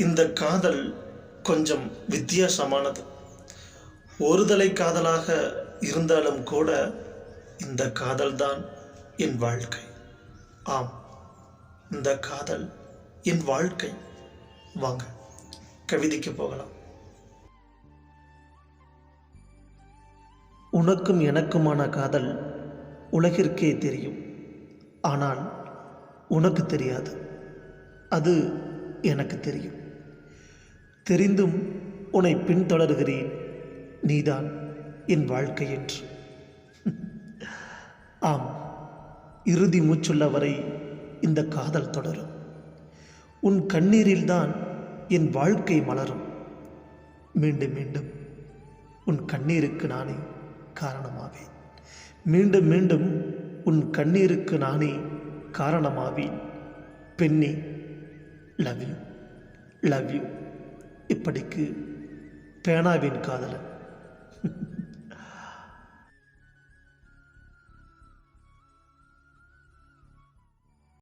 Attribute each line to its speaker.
Speaker 1: இந்த காதல் கொஞ்சம் வித்தியாசமானது. ஒருதலை காதலாக இருந்தாலும் கூட இந்த காதல்தான் என் வாழ்க்கை. ஆம், இந்த காதல் என் வாழ்க்கை. வாங்க கவிதைக்கு போகலாம். உனக்கும் எனக்குமான காதல் உலகிற்கே தெரியும். ஆனால் உனக்கு தெரியாது, அது எனக்கு தெரியும். தெரிந்தும் உன்னை பின்தொடர்கிறேன், நீதான் என் வாழ்க்கை என்று. ஆம், இறுதி மூச்சுள்ள வரை இந்த காதல் தொடரும். உன் கண்ணீரில்தான் என் வாழ்க்கை மலரும். மீண்டும் மீண்டும் உன் கண்ணீருக்கு நானே காரணமாவேன். மீண்டும் மீண்டும் உன் கண்ணீருக்கு நானே காரணமாவேன். பெண்ணே, லவ் யூ, லவ் யூ. இப்படிக்கு பேனாவின் காதலன்.